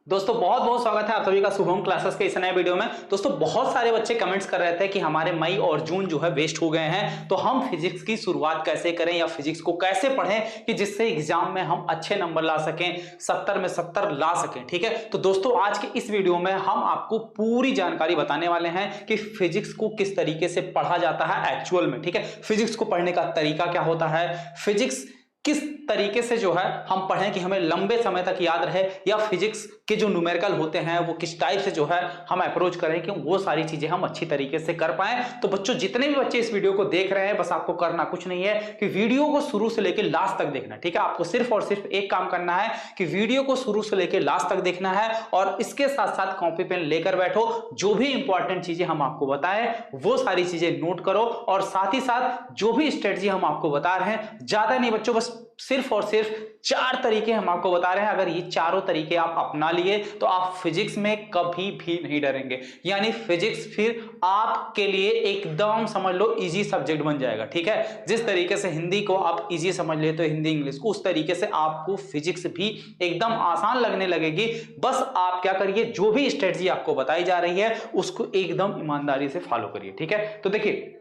दोस्तों बहुत बहुत स्वागत है आप सभी का शुभम क्लासेस के इस नए वीडियो में। दोस्तों बहुत सारे बच्चे कमेंट्स कर रहे थे कि हमारे मई और जून जो है वेस्ट हो गए हैं, तो हम फिजिक्स की शुरुआत कैसे करें या फिजिक्स को कैसे पढ़ें कि जिससे एग्जाम में हम अच्छे नंबर ला सकें, 70 में 70 ला सकें। ठीक है, तो दोस्तों आज के इस वीडियो में हम आपको पूरी जानकारी बताने वाले हैं कि फिजिक्स को किस तरीके से पढ़ा जाता है एक्चुअल में। ठीक है, फिजिक्स को पढ़ने का तरीका क्या होता है, फिजिक्स किस तरीके से जो है हम पढ़ें कि हमें लंबे समय तक याद रहे, या फिजिक्स के जो न्यूमेरिकल होते हैं वो किस टाइप से जो है हम अप्रोच करें कि वो सारी चीजें हम अच्छी तरीके से कर पाएं। तो बच्चों जितने भी बच्चे इस वीडियो को देख रहे हैं, बस आपको करना कुछ नहीं है कि वीडियो को शुरू से लेकर लास्ट तक देखना। ठीक है, आपको सिर्फ और सिर्फ एक काम करना है कि वीडियो को शुरू से लेकर लास्ट तक देखना है और इसके साथ साथ कॉपी पेन लेकर बैठो। जो भी इंपॉर्टेंट चीजें हम आपको बताएं वो सारी चीजें नोट करो, और साथ ही साथ जो भी स्ट्रेटजी हम आपको बता रहे हैं, ज्यादा नहीं बच्चों, बस सिर्फ और सिर्फ 4 तरीके हम आपको बता रहे हैं। अगर ये चारों तरीके आप अपना लिए तो आप फिजिक्स में कभी भी नहीं डरेंगे, यानी फिजिक्स फिर आपके लिए एकदम समझ लो इजी सब्जेक्ट बन जाएगा। ठीक है, जिस तरीके से हिंदी को आप इजी समझ लेते हो, हिंदी इंग्लिश को, उस तरीके से आपको फिजिक्स भी एकदम आसान लगने लगेगी। बस आप क्या करिए, जो भी स्ट्रेटजी आपको बताई जा रही है उसको एकदम ईमानदारी से फॉलो करिए। ठीक है, तो देखिए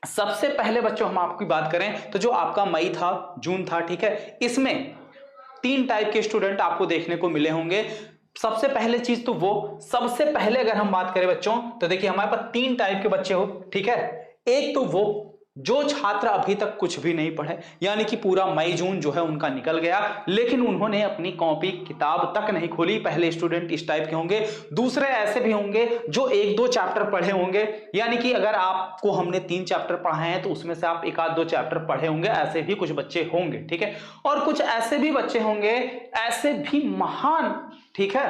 सबसे पहले बच्चों हम आपकी बात करें तो जो आपका मई था, जून था, ठीक है, इसमें 3 टाइप के स्टूडेंट आपको देखने को मिले होंगे। सबसे पहले चीज तो वो, सबसे पहले अगर हम बात करें बच्चों तो देखिए हमारे पास 3 टाइप के बच्चे हो। ठीक है, एक तो वो जो छात्र अभी तक कुछ भी नहीं पढ़े, यानी कि पूरा मई जून जो है उनका निकल गया, लेकिन उन्होंने अपनी कॉपी किताब तक नहीं खोली। पहले स्टूडेंट इस टाइप के होंगे। दूसरे ऐसे भी होंगे जो 1-2 चैप्टर पढ़े होंगे, यानी कि अगर आपको हमने 3 चैप्टर पढ़ाए हैं तो उसमें से आप 1-2 चैप्टर पढ़े होंगे, ऐसे भी कुछ बच्चे होंगे। ठीक है, और कुछ ऐसे भी बच्चे होंगे, ऐसे भी महान, ठीक है,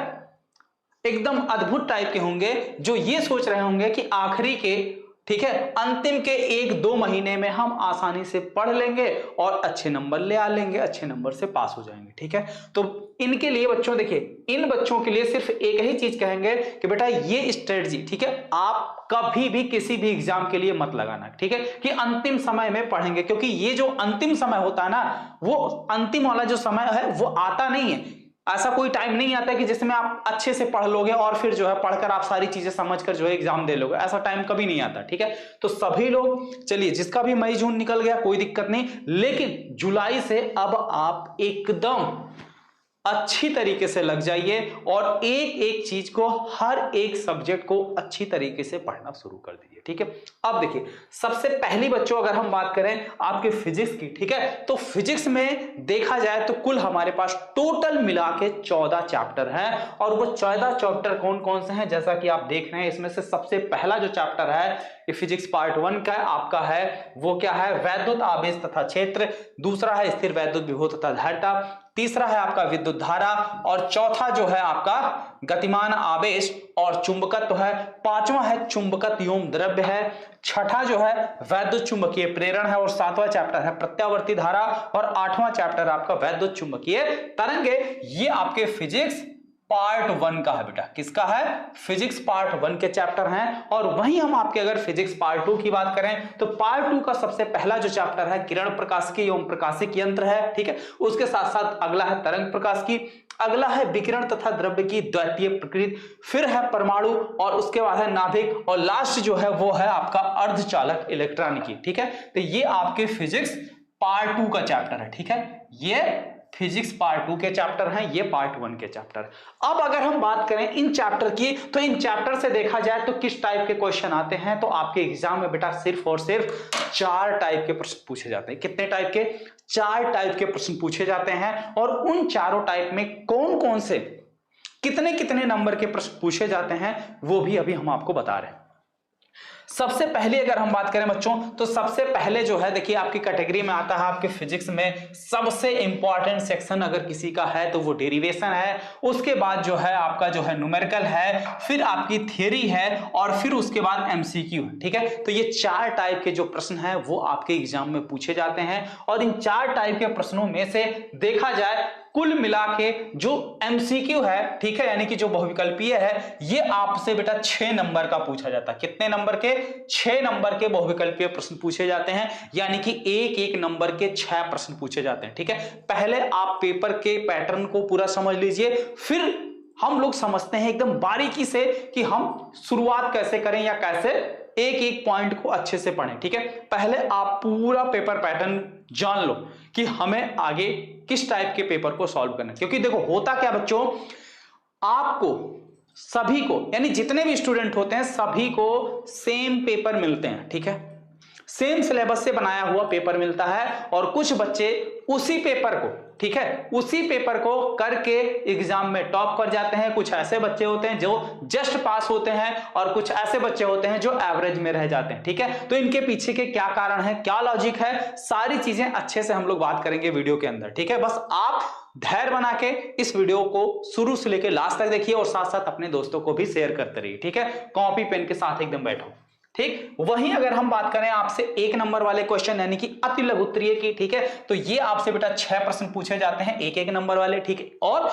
एकदम अद्भुत टाइप के होंगे, जो ये सोच रहे होंगे कि आखिरी के, ठीक है, अंतिम के 1-2 महीने में हम आसानी से पढ़ लेंगे और अच्छे नंबर ले आ लेंगे, अच्छे नंबर से पास हो जाएंगे। ठीक है, तो इनके लिए बच्चों देखिए, इन बच्चों के लिए सिर्फ एक ही चीज कहेंगे कि बेटा ये स्ट्रेटजी, ठीक है, आप कभी भी किसी भी एग्जाम के लिए मत लगाना। ठीक है, कि अंतिम समय में पढ़ेंगे, क्योंकि ये जो अंतिम समय होता है ना, वो अंतिम वाला जो समय है वो आता नहीं है। ऐसा कोई टाइम नहीं आता कि जिसमें आप अच्छे से पढ़ लोगे और फिर जो है पढ़कर आप सारी चीजें समझकर जो है एग्जाम दे लोगे, ऐसा टाइम कभी नहीं आता। ठीक है, तो सभी लोग, चलिए जिसका भी मई जून निकल गया कोई दिक्कत नहीं, लेकिन जुलाई से अब आप एकदम अच्छी तरीके से लग जाइए और एक एक चीज को, हर एक सब्जेक्ट को अच्छी तरीके से पढ़ना शुरू कर दीजिए। ठीक है, अब देखिए सबसे पहली बच्चों अगर हम बात करें आपके फिजिक्स की, ठीक है, तो फिजिक्स में देखा जाए तो कुल हमारे पास टोटल मिला के 14 चैप्टर हैं, और वो 14 चैप्टर कौन कौन से हैं जैसा कि आप देख रहे हैं। इसमें से सबसे पहला जो चैप्टर है ये फिजिक्स पार्ट 1 का आपका है, वो क्या है, वैद्युत आवेश तथा क्षेत्र। दूसरा है स्थिर वैद्युत विभव तथा धारिता। तीसरा है आपका विद्युत धारा, और चौथा जो है आपका गतिमान आवेश और चुंबकत्व है। पांचवा है चुंबकत्व एवं द्रव्य है। छठा जो है वैद्युत चुंबकीय प्रेरण है, और 7वां चैप्टर है प्रत्यावर्ती धारा, और 8वां चैप्टर आपका वैद्युत चुंबकीय तरंगे। ये आपके फिजिक्स पार्ट 1 का है बेटा। किसका है, फिजिक्स पार्ट 1 के चैप्टर हैं। और वहीं हम आपके अगर फिजिक्स पार्ट 2 की बात करें तो पार्ट 2 का सबसे पहला जो चैप्टर है किरण प्रकाशिकी एवं प्रकाशिक यंत्र है। ठीक है, उसके साथ साथ अगला है तरंग प्रकाशिकी, अगला है विकिरण तथा द्रव्य की द्वितीय प्रकृति, फिर है परमाणु, और उसके बाद है नाभिक, और लास्ट जो है वो है आपका अर्धचालक इलेक्ट्रॉनिकी। ठीक है, तो ये आपके फिजिक्स पार्ट 2 का चैप्टर है। ठीक है, ये फिजिक्स पार्ट 2 के चैप्टर हैं, ये पार्ट 1 के चैप्टर। अब अगर हम बात करें इन चैप्टर की, तो इन चैप्टर से देखा जाए तो किस टाइप के क्वेश्चन आते हैं, तो आपके एग्जाम में बेटा सिर्फ और सिर्फ 4 टाइप के प्रश्न पूछे जाते हैं। कितने टाइप के, 4 टाइप के प्रश्न पूछे जाते हैं, और उन चारों टाइप में कौन कौन से कितने कितने नंबर के प्रश्न पूछे जाते हैं वो भी अभी हम आपको बता रहे हैं। सबसे पहले अगर हम बात करें बच्चों, तो सबसे पहले जो है देखिए आपकी कैटेगरी में आता है आपके फिजिक्स में सबसे इंपॉर्टेंट सेक्शन अगर किसी का है तो वो डेरिवेशन है। उसके बाद जो है आपका जो है न्यूमेरिकल है, फिर आपकी थ्योरी है, और फिर उसके बाद एमसीक्यू है। ठीक है, तो ये 4 टाइप के जो प्रश्न हैं वो आपके एग्जाम में पूछे जाते हैं, और इन 4 टाइप के प्रश्नों में से देखा जाए कुल मिला के जो एमसीक्यू है, ठीक है, यानी कि जो बहुविकल्पीय है, ये आपसे बेटा 6 नंबर का पूछा जाता है। कितने नंबर के, 6 नंबर के बहुविकल्पीय प्रश्न पूछे जाते हैं, यानी कि एक एक नंबर के 6 प्रश्न पूछे जाते हैं। ठीक है, पहले आप पेपर के पैटर्न को पूरा समझ लीजिए, फिर हम लोग समझते हैं एकदम बारीकी से कि हम शुरुआत कैसे करें या कैसे एक एक पॉइंट को अच्छे से पढ़ें। ठीक है, पहले आप पूरा पेपर पैटर्न जान लो कि हमें आगे किस टाइप के पेपर को सॉल्व करना है। क्योंकि देखो होता क्या बच्चों, आपको सभी को यानी जितने भी स्टूडेंट होते हैं सभी को सेम पेपर मिलते हैं। ठीक है, सेम सिलेबस से बनाया हुआ पेपर मिलता है और कुछ बच्चे उसी पेपर को, ठीक है, उसी पेपर को करके एग्जाम में टॉप कर जाते हैं। कुछ ऐसे बच्चे होते हैं जो जस्ट पास होते हैं और कुछ ऐसे बच्चे होते हैं जो एवरेज में रह जाते हैं। ठीक है, तो इनके पीछे के क्या कारण है, क्या लॉजिक है, सारी चीजें अच्छे से हम लोग बात करेंगे वीडियो के अंदर। ठीक है, बस आप धैर्य बना के इस वीडियो को शुरू से लेकर लास्ट तक देखिए और साथ साथ अपने दोस्तों को भी शेयर करते रहिए। ठीक है, कॉपी पेन के साथ एकदम बैठो। ठीक, वहीं अगर हम बात करें आपसे 1 नंबर वाले क्वेश्चन यानी कि अति लघु उत्तरीय की, ठीक है, तो ये आपसे बेटा 6 प्रश्न पूछे जाते हैं 1-1 नंबर वाले। ठीक है, और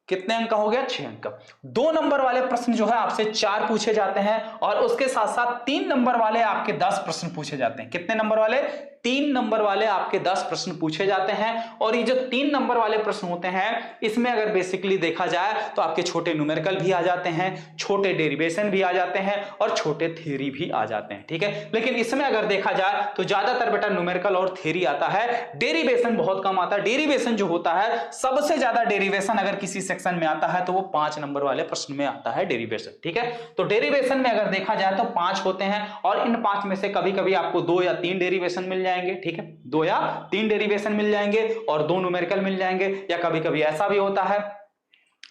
कितने अंक का हो गया, 6 अंक। 2 नंबर वाले प्रश्न जो है आपसे 4 पूछे जाते हैं और उसके साथ साथ 3 नंबर वाले आपके 10 प्रश्न पूछे जाते हैं। कितने नंबर वाले, 3 नंबर वाले आपके 10 प्रश्न पूछे जाते हैं। और ये जो 3 नंबर वाले प्रश्न होते हैं इसमें अगर बेसिकली देखा जाए तो आपके छोटे न्यूमेरिकल भी आ जाते हैं, छोटे डेरिवेशन भी आ जाते हैं और छोटे थ्योरी भी आ जाते हैं। ठीक है, लेकिन इसमें अगर देखा जाए तो ज्यादातर बेटा न्यूमेरिकल और थ्योरी आता है, डेरिवेशन बहुत कम आता है। डेरिवेशन जो होता है सबसे ज्यादा डेरिवेशन अगर किसी सेक्शन में आता है तो वो 5 नंबर वाले प्रश्न में आता है डेरिवेशन। ठीक है, तो डेरिवेशन में अगर देखा जाए तो 5 होते हैं और इन 5 में से कभी कभी आपको 2 या 3 डेरिवेशन मिल जाएंगे। ठीक है, 2 या 3 डेरिवेशन मिल जाएंगे और 2 न्यूमेरिकल मिल जाएंगे, या कभी कभी ऐसा भी होता है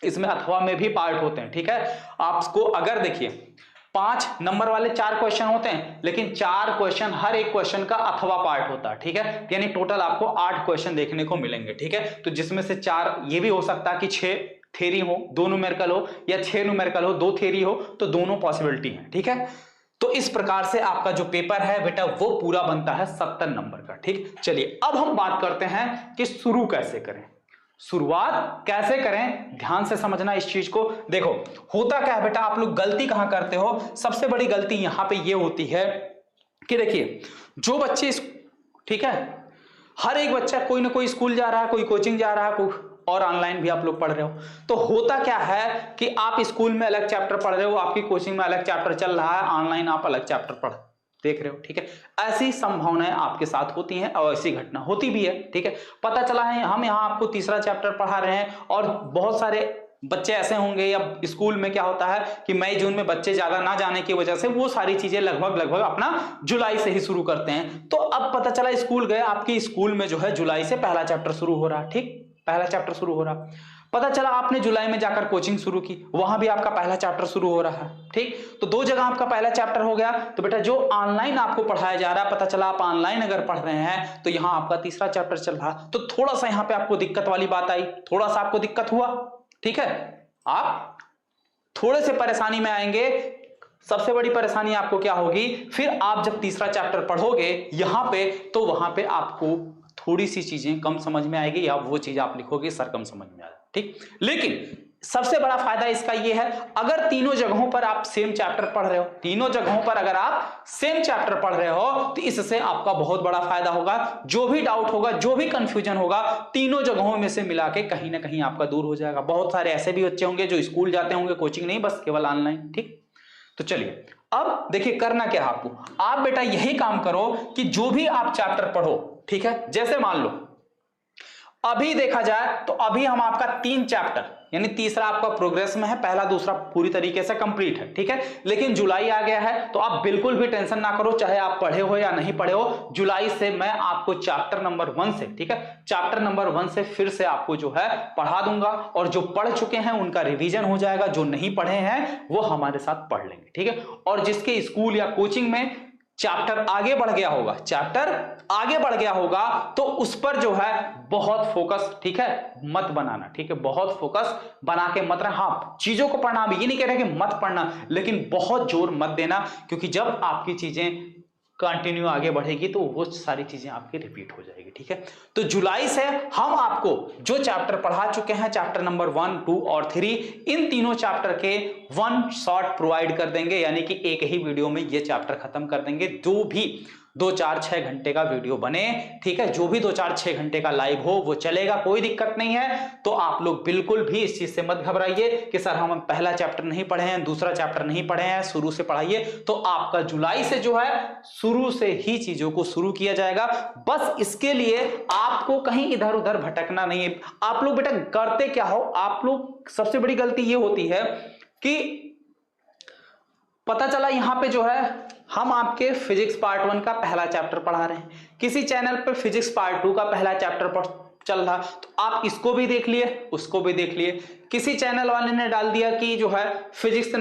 इसमें अथवा में भी पार्ट होते हैं। ठीक है, आपको अगर देखिए 5 नंबर वाले 4 क्वेश्चन होते हैं लेकिन 4 क्वेश्चन, हर एक क्वेश्चन का अथवा पार्ट होता है। ठीक है, यानी टोटल आपको 8 क्वेश्चन देखने को मिलेंगे। ठीक है, तो जिसमें से 4 ये भी हो सकता है कि 6 थ्योरी हो, 2 न्यूमेरिकल हो, या 6 न्यूमेरिकल हो 2 थ्योरी हो, तो दोनों पॉसिबिलिटी है। ठीक है, तो इस प्रकार से आपका जो पेपर है बेटा वो पूरा बनता है 70 नंबर का। ठीक, चलिए अब हम बात करते हैं कि शुरू कैसे करें, शुरुआत कैसे करें। ध्यान से समझना इस चीज को। देखो होता क्या है बेटा, आप लोग गलती कहां करते हो, सबसे बड़ी गलती यहां पे ये होती है कि देखिए जो बच्चे, ठीक है, हर एक बच्चा कोई ना कोई स्कूल जा रहा है, कोई कोचिंग जा रहा है, कोई और ऑनलाइन भी आप लोग पढ़ रहे हो। तो होता क्या है कि आप स्कूल में अलग चैप्टर पढ़ रहे हो, आपकी कोचिंग में अलग चैप्टर चल रहा है, ऑनलाइन आप अलग चैप्टर पढ़ देख रहे हो। ठीक है, ऐसी संभावनाएं आपके साथ होती हैं और ऐसी घटना होती भी है। ठीक है, पता चला है हम यहाँ आपको तीसरा चैप्टर पढ़ा रहे हैं और बहुत सारे बच्चे ऐसे होंगे, या स्कूल में क्या होता है कि मई जून में बच्चे ज्यादा ना जाने की वजह से वो सारी चीजें लगभग अपना जुलाई से ही शुरू करते हैं। तो अब पता चला स्कूल गए, आपकी स्कूल में जो है जुलाई से पहला चैप्टर शुरू हो रहा। ठीक, पहला चैप्टर शुरू हो रहा। पता चला आपने जुलाई में जाकर कोचिंग शुरू की, वहां भी आपका पहला चैप्टर शुरू हो रहा है। ठीक, तो 2 जगह आपका पहला चैप्टर हो गया। तो बेटा जो ऑनलाइन आपको पढ़ाया जा रहा है, पता चला आप ऑनलाइन अगर पढ़ रहे हैं तो यहां आपका तीसरा चैप्टर चल रहा, तो थोड़ा सा यहां पे आपको दिक्कत वाली बात आई, थोड़ा सा आपको दिक्कत हुआ। ठीक है, आप थोड़े से परेशानी में आएंगे। सबसे बड़ी परेशानी आपको क्या होगी, फिर आप जब तीसरा चैप्टर पढ़ोगे यहां पे, तो वहां पे आपको थोड़ी सी चीजें कम समझ में आएगी, या वो चीज आप लिखोगे सर कम समझ में आएगा। ठीक, लेकिन सबसे बड़ा फायदा इसका ये है, अगर तीनों जगहों पर आप सेम चैप्टर पढ़ रहे हो, तीनों जगहों पर अगर आप सेम चैप्टर पढ़ रहे हो तो इससे आपका बहुत बड़ा फायदा होगा। जो भी डाउट होगा, जो भी कंफ्यूजन होगा, तीनों जगहों में से मिला के कहीं ना कहीं आपका दूर हो जाएगा। बहुत सारे ऐसे भी बच्चे होंगे जो स्कूल जाते होंगे, कोचिंग नहीं, बस केवल ऑनलाइन। ठीक, तो चलिए अब देखिए करना क्या है आपको, आप बेटा यही काम करो कि जो भी आप चैप्टर पढ़ो, ठीक है, जैसे मान लो अभी देखा जाए तो अभी हम आपका 3 चैप्टर यानी तीसरा आपका प्रोग्रेस में है, पहला दूसरा पूरी तरीके से कंप्लीट है। ठीक है, लेकिन जुलाई आ गया है तो आप बिल्कुल भी टेंशन ना करो, चाहे आप पढ़े हो या नहीं पढ़े हो, जुलाई से मैं आपको चैप्टर नंबर 1 से, ठीक है, चैप्टर नंबर 1 से फिर से आपको जो है पढ़ा दूंगा और जो पढ़ चुके हैं उनका रिवीजन हो जाएगा, जो नहीं पढ़े हैं वो हमारे साथ पढ़ लेंगे। ठीक है, और जिसके स्कूल या कोचिंग में चैप्टर आगे बढ़ गया होगा, चैप्टर आगे बढ़ गया होगा, तो उस पर जो है बहुत फोकस, ठीक है, मत बनाना। ठीक है, बहुत फोकस बना के मत रहना। हाँ, चीजों को पढ़ना, ये नहीं कह रहे कि मत पढ़ना, लेकिन बहुत जोर मत देना, क्योंकि जब आपकी चीजें कंटिन्यू आगे बढ़ेगी तो वो सारी चीजें आपकी रिपीट हो जाएगी। ठीक है, तो जुलाई से हम आपको जो चैप्टर पढ़ा चुके हैं, चैप्टर नंबर 1, 2 और 3, इन तीनों चैप्टर के 1 शॉट प्रोवाइड कर देंगे, यानी कि एक ही वीडियो में ये चैप्टर खत्म कर देंगे। 2-4-6 घंटे का वीडियो बने, ठीक है, जो भी 2-4-6 घंटे का लाइव हो वो चलेगा, कोई दिक्कत नहीं है। तो आप लोग बिल्कुल भी इस चीज से मत घबराइए कि सर हम पहला चैप्टर नहीं पढ़े हैं, दूसरा चैप्टर नहीं पढ़े हैं, शुरू से पढ़ाइए। तो आपका जुलाई से जो है शुरू से ही चीजों को शुरू किया जाएगा। बस इसके लिए आपको कहीं इधर उधर भटकना नहीं है। आप लोग बेटा करते क्या हो, आप लोग सबसे बड़ी गलती ये होती है कि पता चला यहां पे जो है हम आपके फिजिक्स पार्ट 1 का पहला चैप्टर पढ़ा रहे हैं, किसी चैनल पे फिजिक्स पार्ट 2 का पहला चैप्टर चल रहा, तो आप इसको भी देख लिए, उसको भी देख लिए। किसी चैनल वाले ने डाल दिया कि जो है फिजिक्स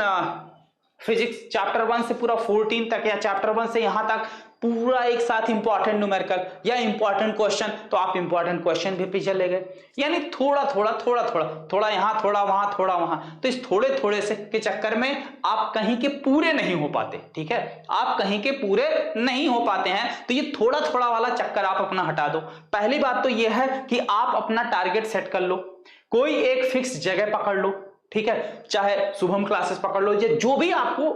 चैप्टर 1 से पूरा 14 तक, या चैप्टर 1 से यहां तक पूरा एक साथ इंपॉर्टेंट न्यूमेरिकल या इंपॉर्टेंट क्वेश्चन, तो आप इंपॉर्टेंट क्वेश्चन भी पीछे ले गए। यानी थोड़ा थोड़ा यहां, थोड़ा वहां, थोड़ा वहां। तो इस थोड़े थोड़े से के चक्कर में आप कहीं के पूरे नहीं हो पाते, ठीक है, आप कहीं के पूरे नहीं हो पाते हैं। तो ये थोड़ा थोड़ा वाला चक्कर आप अपना हटा दो। पहली बात तो यह है कि आप अपना टारगेट सेट कर लो, कोई एक फिक्स जगह पकड़ लो, ठीक है, चाहे शुभम क्लासेस पकड़ लो, जो भी आपको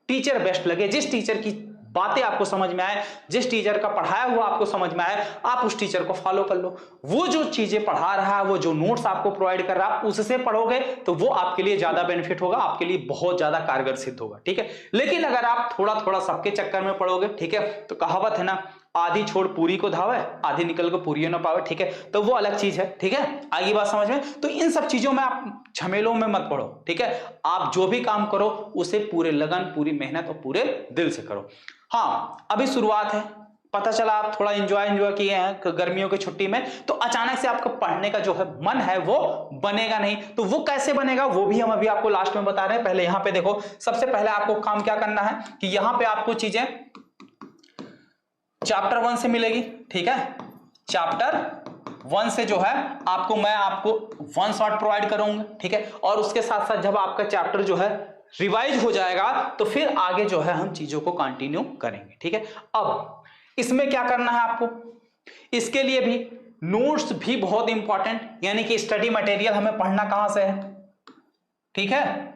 टीचर बेस्ट लगे, जिस टीचर की बातें आपको समझ में आए, जिस टीचर का पढ़ाया हुआ आपको समझ में आए, आप उस टीचर को फॉलो कर लो। वो जो चीजें पढ़ा रहा है, वो जो नोट्स आपको प्रोवाइड कर रहा है, उससे पढ़ोगे तो वो आपके लिए ज्यादा बेनिफिट होगा, आपके लिए बहुत ज्यादा कारगर सिद्ध होगा, ठीक है। लेकिन अगर आप थोड़ा थोड़ा सबके चक्कर में पढ़ोगे, ठीक है, तो कहावत है ना, आधी छोड़ पूरी को धावे, आधी निकल को पूरी ना पावे, ठीक है, तो वो अलग चीज है, ठीक है। आगे बात समझ में। तो इन सब चीजों में आप झमेलों में मत पड़ो, ठीक है। आप जो भी काम करो उसे पूरे लगन, पूरी मेहनत और पूरे दिल से करो। हाँ, अभी शुरुआत है, पता चला आप थोड़ा एंजॉय किए हैं गर्मियों की छुट्टी में, तो अचानक से आपका पढ़ने का जो है मन है वो बनेगा नहीं। तो वो कैसे बनेगा वो भी हम अभी आपको लास्ट में बता रहे हैं। पहले यहां पे देखो, सबसे पहले आपको काम क्या करना है कि यहां पे आपको चीजें चैप्टर 1 से मिलेगी, ठीक है। चैप्टर 1 से जो है मैं आपको 1 शॉट प्रोवाइड करूंगा, ठीक है। और उसके साथ साथ जब आपका चैप्टर जो है रिवाइज हो जाएगा तो फिर आगे जो है हम चीजों को कंटिन्यू करेंगे, ठीक है। अब इसमें क्या करना है आपको, इसके लिए भी नोट्स भी बहुत इंपॉर्टेंट, यानी कि स्टडी मटेरियल हमें पढ़ना कहां से है, ठीक है।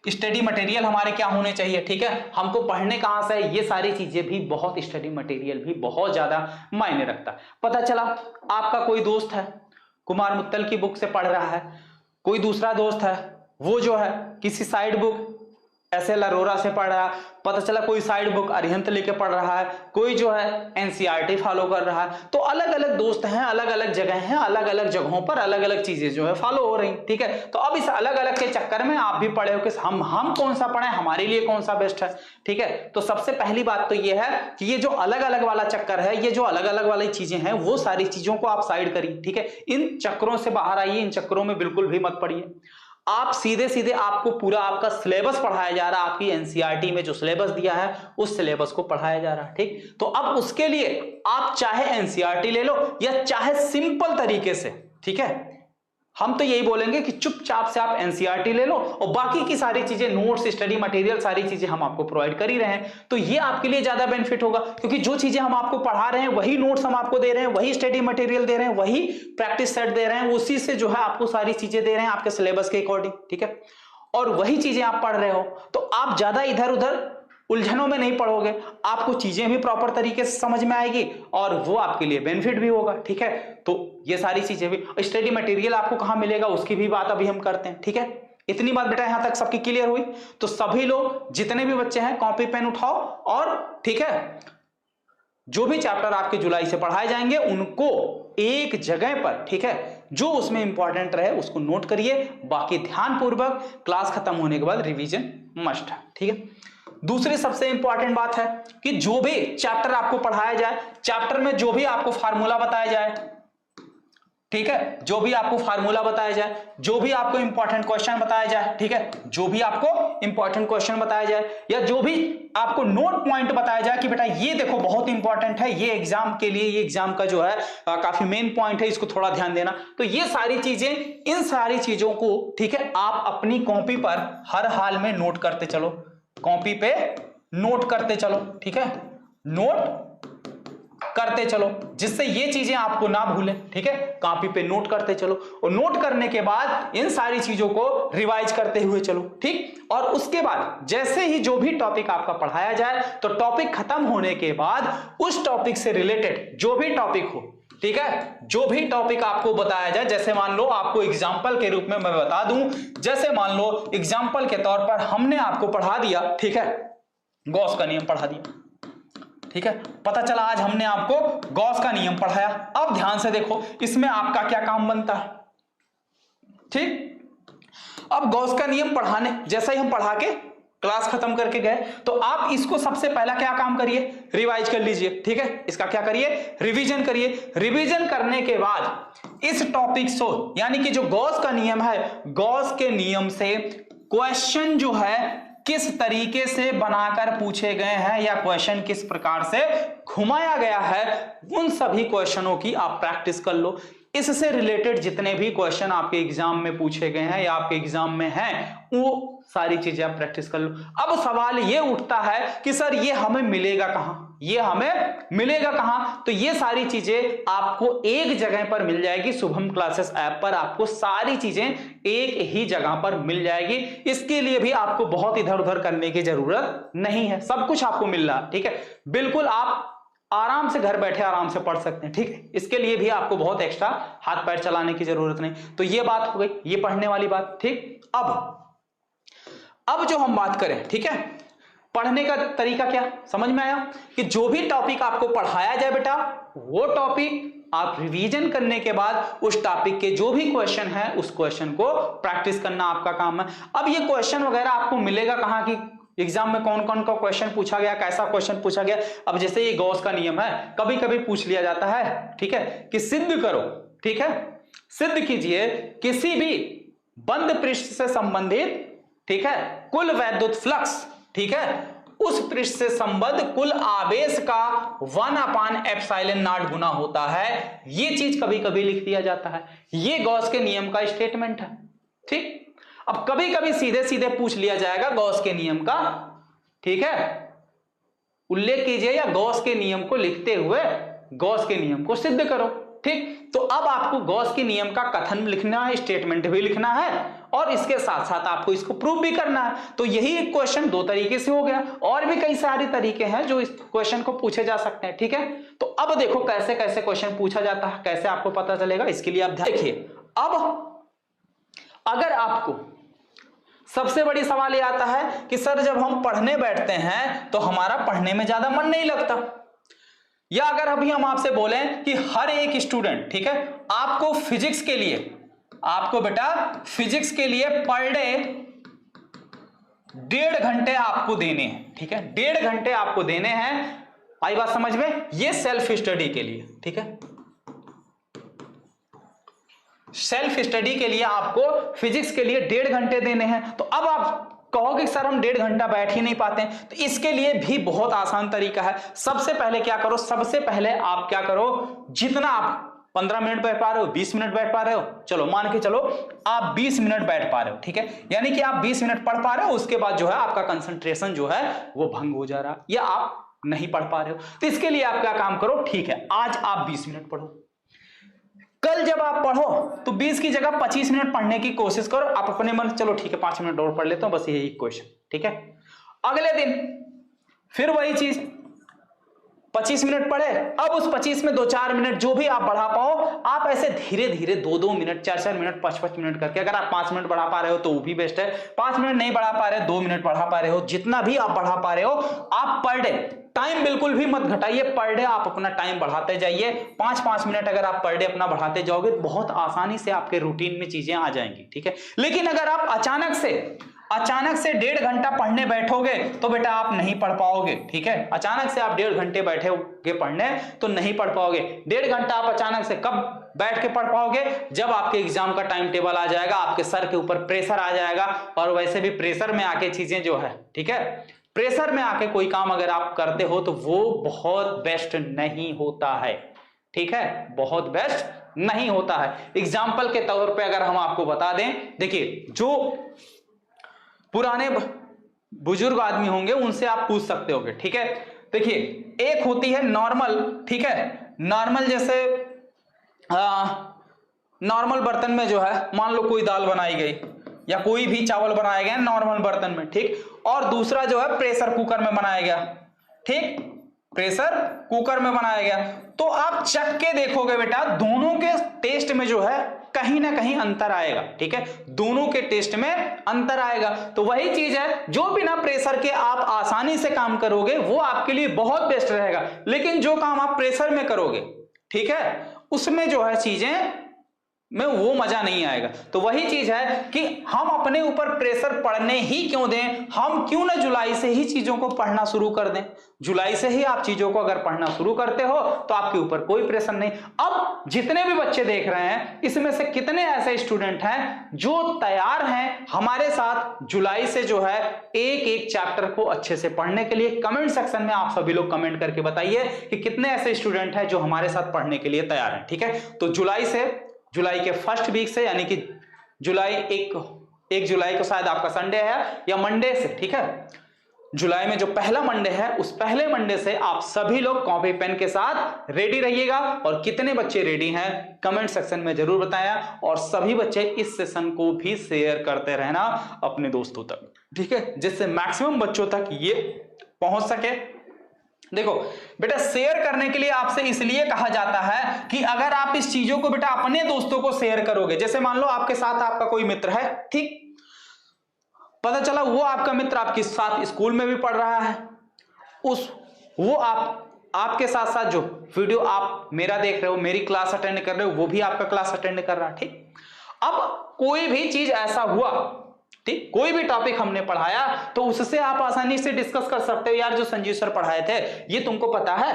स्टडी मटेरियल हमारे क्या होने चाहिए, ठीक है, हमको पढ़ने कहां से है, ये सारी चीजें भी बहुत, स्टडी मटेरियल भी बहुत ज्यादा मायने रखता है। पता चला आपका कोई दोस्त है कुमार मुत्तल की बुक से पढ़ रहा है, कोई दूसरा दोस्त है वो जो है किसी साइड बुक एसएल अरोरा से पढ़ रहा है, पता चला कोई साइड बुक अरिहंत लेके पढ़ रहा है, कोई जो है एनसीईआरटी फॉलो कर रहा है। तो अलग अलग दोस्त हैं, अलग अलग जगह हैं, अलग अलग जगहों पर अलग अलग चीजें जो है फॉलो हो रही, ठीक है। तो अब इस अलग अलग के चक्कर में आप भी पढ़े हो कि हम कौन सा पढ़े, हमारे लिए कौन सा बेस्ट है, ठीक है। तो सबसे पहली बात तो ये है कि ये जो अलग अलग वाला चक्कर है, ये जो अलग अलग वाली चीजें हैं, वो सारी चीजों को आप साइड करिए, ठीक है। इन चक्करों से बाहर आइए, इन चक्करों में बिल्कुल भी मत पड़िए। आप सीधे सीधे आपको पूरा आपका सिलेबस पढ़ाया जा रहा है, आपकी एनसीईआरटी में जो सिलेबस दिया है उस सिलेबस को पढ़ाया जा रहा है, ठीक। तो अब उसके लिए आप चाहे एनसीईआरटी ले लो या चाहे सिंपल तरीके से, ठीक है, हम तो यही बोलेंगे कि चुपचाप से आप एनसीईआरटी ले लो और बाकी की सारी चीजें, नोट्स, स्टडी मटेरियल, सारी चीजें हम आपको प्रोवाइड कर ही रहे हैं। तो ये आपके लिए ज्यादा बेनिफिट होगा, क्योंकि जो चीजें हम आपको पढ़ा रहे हैं वही नोट्स हम आपको दे रहे हैं, वही स्टडी मटेरियल दे रहे हैं, वही प्रैक्टिस सेट दे रहे हैं, उसी से जो है आपको सारी चीजें दे रहे हैं आपके सिलेबस के अकॉर्डिंग, ठीक है। और वही चीजें आप पढ़ रहे हो तो आप ज्यादा इधर उधर उलझनों में नहीं पढ़ोगे, आपको चीजें भी प्रॉपर तरीके से समझ में आएगी और वो आपके लिए बेनिफिट भी होगा, ठीक है। तो ये सारी चीजें भी, स्टडी मटेरियल आपको कहां मिलेगा उसकी भी बात अभी हम करते हैं, ठीक है। इतनी बात बेटा यहां तक सबकी क्लियर हुई। तो सभी लोग जितने भी बच्चे हैं कॉपी पेन उठाओ और, ठीक है, जो भी चैप्टर आपके जुलाई से पढ़ाए जाएंगे उनको एक जगह पर, ठीक है, जो उसमें इंपॉर्टेंट रहे उसको नोट करिए, बाकी ध्यानपूर्वक क्लास खत्म होने के बाद रिवीजन मस्ट है, ठीक है। दूसरी सबसे इंपॉर्टेंट बात है कि जो भी चैप्टर आपको पढ़ाया जाए, चैप्टर में जो भी आपको फार्मूला बताया जाए, ठीक है, जो भी आपको फार्मूला बताया जाए, जो भी आपको इंपॉर्टेंट क्वेश्चन बताया जाए, ठीक है, जो भी आपको इंपॉर्टेंट क्वेश्चन बताया जाए या जो भी आपको नोट पॉइंट बताया जाए कि बेटा ये देखो बहुत इंपॉर्टेंट है, ये एग्जाम के लिए, ये एग्जाम का जो है काफी मेन पॉइंट है, इसको थोड़ा ध्यान देना। तो ये सारी चीजें, इन सारी चीजों को, ठीक है, आप अपनी कॉपी पर हर हाल में नोट करते चलो, कॉपी पे नोट करते चलो, ठीक है, नोट करते चलो, जिससे ये चीजें आपको ना भूलें, ठीक है। कॉपी पे नोट करते चलो और नोट करने के बाद इन सारी चीजों को रिवाइज करते हुए चलो, ठीक। और उसके बाद जैसे ही जो भी टॉपिक आपका पढ़ाया जाए तो टॉपिक खत्म होने के बाद उस टॉपिक से रिलेटेड जो भी टॉपिक हो, ठीक है, जो भी टॉपिक आपको बताया जाए, जैसे मान लो आपको एग्जांपल के रूप में मैं बता दूं, जैसे मान लो एग्जांपल के तौर पर हमने आपको पढ़ा दिया, ठीक है, गॉस का नियम पढ़ा दिया, ठीक है। पता चला आज हमने आपको गॉस का नियम पढ़ाया। अब ध्यान से देखो इसमें आपका क्या काम बनता है, ठीक। अब गॉस का नियम पढ़ाने जैसा ही हम पढ़ा के क्लास खत्म करके गए तो आप इसको सबसे पहला क्या काम करिए, रिवाइज कर लीजिए, ठीक है। इसका क्या करिए, रिवीजन करिए। रिवीजन करने के बाद इस टॉपिक से, यानी कि जो गॉस का नियम है, गॉस के नियम से क्वेश्चन जो है किस तरीके से बनाकर पूछे गए हैं या क्वेश्चन किस प्रकार से घुमाया गया है, उन सभी क्वेश्चनों की आप प्रैक्टिस कर लो। इससे रिलेटेड जितने भी क्वेश्चन आपके एग्जाम में पूछे गए हैं या आपके एग्जाम में हैं, वो सारी चीजें आप प्रैक्टिस कर लो। अब सवाल ये उठता है कि सर ये हमें मिलेगा कहां, ये हमें मिलेगा कहां? तो ये सारी चीजें आपको एक जगह पर मिल जाएगी। शुभम क्लासेस ऐप पर आपको सारी चीजें एक ही जगह पर मिल जाएगी। इसके लिए भी आपको बहुत इधर उधर करने की जरूरत नहीं है, सब कुछ आपको मिल रहा है, ठीक है। बिल्कुल आप आराम से घर बैठे आराम से पढ़ सकते हैं, ठीक है। इसके लिए भी आपको बहुत एक्स्ट्रा हाथ पैर चलाने की जरूरत नहीं। तो ये बात हो गई, ये पढ़ने वाली बात, ठीक। अब जो हम बात करें, ठीक है, पढ़ने का तरीका क्या समझ में आया कि जो भी टॉपिक आपको पढ़ाया जाए बेटा, वो टॉपिक आप रिवीजन करने के बाद उस टॉपिक के जो भी क्वेश्चन है उस क्वेश्चन को प्रैक्टिस करना आपका काम है। अब ये क्वेश्चन वगैरह आपको मिलेगा कहां की एग्जाम में, कौन कौन का क्वेश्चन पूछा गया, कैसा क्वेश्चन पूछा गया। अब जैसे ये गॉस का नियम है, कभी कभी पूछ लिया जाता है, ठीक है, कि सिद्ध करो, ठीक है, सिद्ध कीजिए किसी भी बंद पृष्ठ से संबंधित, ठीक है, कुल वैद्युत फ्लक्स, ठीक है, उस पृष्ठ से संबद्ध कुल आवेश का 1/ε0 गुना होता है। ये चीज कभी कभी लिख दिया जाता है, ये गॉस के नियम का स्टेटमेंट है, ठीक। अब कभी कभी सीधे सीधे पूछ लिया जाएगा गॉस के नियम का, ठीक है, उल्लेख कीजिए या गॉस के नियम को लिखते हुए गॉस के नियम को सिद्ध करो, ठीक। तो अब आपको गॉस के नियम का कथन लिखना है, स्टेटमेंट भी लिखना है और इसके साथ साथ आपको इसको प्रूव भी करना है। तो यही एक क्वेश्चन दो तरीके से हो गया, और भी कई सारे तरीके हैं जो इस क्वेश्चन को पूछे जा सकते हैं, ठीक है। तो अब देखो कैसे कैसे क्वेश्चन पूछा जाता है, कैसे आपको पता चलेगा, इसके लिए आप देखिए। अब अगर आपको सबसे बड़ी सवाल ये आता है कि सर जब हम पढ़ने बैठते हैं तो हमारा पढ़ने में ज्यादा मन नहीं लगता, या अगर अभी हम आपसे बोलें कि हर एक स्टूडेंट, ठीक है, आपको फिजिक्स के लिए, आपको बेटा फिजिक्स के लिए पर डे 1.5 घंटे आपको देने हैं, ठीक है, 1.5 घंटे आपको देने हैं। आई बात समझ में? ये सेल्फ स्टडी के लिए, ठीक है, सेल्फ स्टडी के लिए आपको फिजिक्स के लिए 1.5 घंटे देने हैं। तो अब आप कहोगे सर हम 1.5 घंटा बैठ ही नहीं पाते हैं, तो इसके लिए भी बहुत आसान तरीका है। सबसे पहले क्या करो, सबसे पहले आप क्या करो, जितना आप 15 मिनट बैठ पा रहे हो, 20 मिनट बैठ पा रहे हो, चलो मान के चलो आप 20 मिनट बैठ पा रहे हो, ठीक है, यानी कि आप 20 मिनट पढ़ पा रहे हो, उसके बाद जो है आपका कंसंट्रेशन जो है वो भंग हो जा रहा है या आप नहीं पढ़ पा रहे हो। तो इसके लिए आप क्या काम करो, ठीक है, आज आप 20 मिनट पढ़ो, कल जब आप पढ़ो तो 20 की जगह 25 मिनट पढ़ने की कोशिश करो। आप अपने मन चलो ठीक है 5 मिनट और पढ़ लेता हूं, बस यही क्वेश्चन, ठीक है। अगले दिन फिर वही चीज 25 मिनट पढ़े, अब उस 25 में 2-4 मिनट जो भी आप बढ़ा पाओ, आप ऐसे धीरे धीरे 2-2 मिनट, 4-4 मिनट, 5-5 मिनट करके, अगर आप 5 मिनट बढ़ा पा रहे हो तो वो भी बेस्ट है। 5 मिनट नहीं बढ़ा पा रहे, 2 मिनट बढ़ा पा रहे हो, जितना भी आप बढ़ा पा रहे हो, आप पर डे टाइम बिल्कुल भी मत घटाइए, पर डे आप अपना टाइम बढ़ाते जाइए। 5-5 मिनट अगर आप पर डे अपना बढ़ाते जाओगे तो बहुत आसानी से आपके रूटीन में चीजें आ जाएंगी, ठीक है। लेकिन अगर आप अचानक से 1.5 घंटा पढ़ने बैठोगे तो बेटा आप नहीं पढ़ पाओगे, ठीक है। अचानक से आप 1.5 घंटे बैठोगे पढ़ने तो नहीं पढ़ पाओगे। 1.5 घंटा आप अचानक से कब बैठ के पढ़ पाओगे, जब आपके एग्जाम का टाइम टेबल आ जाएगा, आपके सर के ऊपर प्रेशर आ जाएगा। और वैसे भी प्रेशर में आके चीजें जो है, ठीक है, प्रेशर में आके कोई काम अगर आप करते हो तो वो बहुत बेस्ट नहीं होता है, ठीक है, बहुत बेस्ट नहीं होता है। एग्जाम्पल के तौर पे अगर हम आपको बता दें, देखिए जो पुराने बुजुर्ग आदमी होंगे उनसे आप पूछ सकते होगे, ठीक है। देखिए एक होती है नॉर्मल, ठीक है, नॉर्मल जैसे नॉर्मल बर्तन में जो है मान लो कोई दाल बनाई गई या कोई भी चावल बनाया गया नॉर्मल बर्तन में, ठीक, और दूसरा जो है प्रेशर कुकर में बनाया गया, ठीक, प्रेशर कुकर में बनाया गया, तो आप चख के देखोगे बेटा दोनों के टेस्ट में जो है कहीं ना कहीं अंतर आएगा, ठीक है, दोनों के टेस्ट में अंतर आएगा। तो वही चीज है, जो बिना प्रेशर के आप आसानी से काम करोगे वो आपके लिए बहुत बेस्ट रहेगा, लेकिन जो काम आप प्रेशर में करोगे, ठीक है, उसमें जो है चीजें में वो मजा नहीं आएगा। तो वही चीज है कि हम अपने ऊपर प्रेशर पड़ने ही क्यों दें, हम क्यों ना जुलाई से ही चीजों को पढ़ना शुरू कर दें। जुलाई से ही आप चीजों को अगर पढ़ना शुरू करते हो तो आपके ऊपर कोई प्रेशर नहीं। अब जितने भी बच्चे देख रहे हैं इसमें से कितने ऐसे स्टूडेंट हैं जो तैयार हैं हमारे साथ जुलाई से जो है एक एक चैप्टर को अच्छे से पढ़ने के लिए? कमेंट सेक्शन में आप सभी लोग कमेंट करके बताइए कि कितने ऐसे स्टूडेंट हैं जो हमारे साथ पढ़ने के लिए तैयार हैं, ठीक है। तो जुलाई के फर्स्ट वीक से, यानी कि जुलाई एक जुलाई को शायद आपका संडे है या मंडे से, ठीक है, जुलाई में जो पहला मंडे है उस पहले मंडे से आप सभी लोग कॉपी पेन के साथ रेडी रहिएगा। और कितने बच्चे रेडी हैं कमेंट सेक्शन में जरूर बताया, और सभी बच्चे इस सेशन को भी शेयर करते रहना अपने दोस्तों तक, ठीक है, जिससे मैक्सिमम बच्चों तक ये पहुंच सके। देखो बेटा, शेयर करने के लिए आपसे इसलिए कहा जाता है कि अगर आप इस चीजों को बेटा अपने दोस्तों को शेयर करोगे, जैसे मान लो आपके साथ आपका कोई मित्र है, ठीक, पता चला वो आपका मित्र आपके साथ स्कूल में भी पढ़ रहा है, वो आपके साथ साथ जो वीडियो आप मेरा देख रहे हो, मेरी क्लास अटेंड कर रहे हो, वो भी आपका क्लास अटेंड कर रहा है, ठीक। अब कोई भी चीज ऐसा हुआ, ठीक, कोई भी टॉपिक हमने पढ़ाया तो उससे आप आसानी से डिस्कस कर सकते हो, यार जो संजीव सर पढ़ाए थे ये तुमको पता है,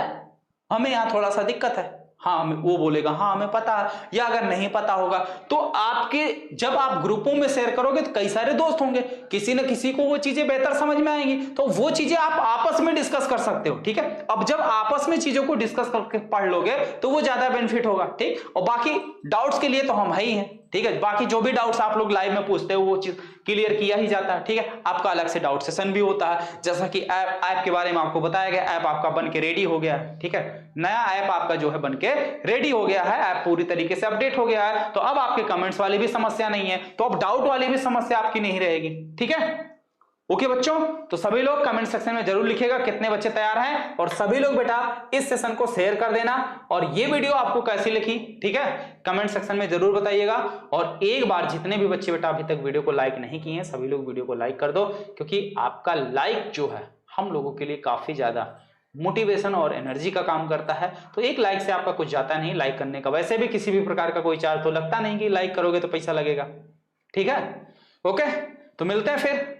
हमें यहां थोड़ा सा दिक्कत है, हाँ वो बोलेगा हाँ हमें पता है, या अगर नहीं पता होगा तो आपके जब आप ग्रुपों में शेयर करोगे तो कई सारे दोस्त होंगे, किसी न किसी को वो चीजें बेहतर समझ में आएंगी, तो वो चीजें आप आपस में डिस्कस कर सकते हो, ठीक है। अब जब आपस में चीजों को डिस्कस करके पढ़ लोगे तो वो ज्यादा बेनिफिट होगा, ठीक। और बाकी डाउट्स के लिए तो हम है ही हैं, ठीक है, बाकी जो भी डाउट्स आप लोग लाइव में पूछते हो वो चीज क्लियर किया ही जाता है, ठीक है। आपका अलग से डाउट सेशन भी होता है, जैसा कि ऐप के बारे में आपको बताया गया, ऐप आपका बन के रेडी हो गया है, ठीक है, नया ऐप आपका जो है बन के रेडी हो गया है, ऐप पूरी तरीके से अपडेट हो गया है, तो अब आपके कमेंट्स वाली भी समस्या नहीं है, तो अब डाउट वाली भी समस्या आपकी नहीं रहेगी, ठीक है। ओके बच्चों, तो सभी लोग कमेंट सेक्शन में जरूर लिखिएगा कितने बच्चे तैयार हैं, और सभी लोग बेटा इस सेशन को शेयर कर देना, और ये वीडियो आपको कैसी लगी, ठीक है, कमेंट सेक्शन में जरूर बताइएगा। और एक बार जितने भी बच्चे बेटा अभी तक वीडियो को लाइक नहीं किए हैं सभी लोग वीडियो को लाइक कर दो, क्योंकि आपका लाइक जो है हम लोगों के लिए काफी ज्यादा मोटिवेशन और एनर्जी का काम करता है। तो एक लाइक से आपका कुछ जाता नहीं, लाइक करने का वैसे भी किसी भी प्रकार का कोई चार्ज तो लगता नहीं कि लाइक करोगे तो पैसा लगेगा, ठीक है। ओके, तो मिलते हैं फिर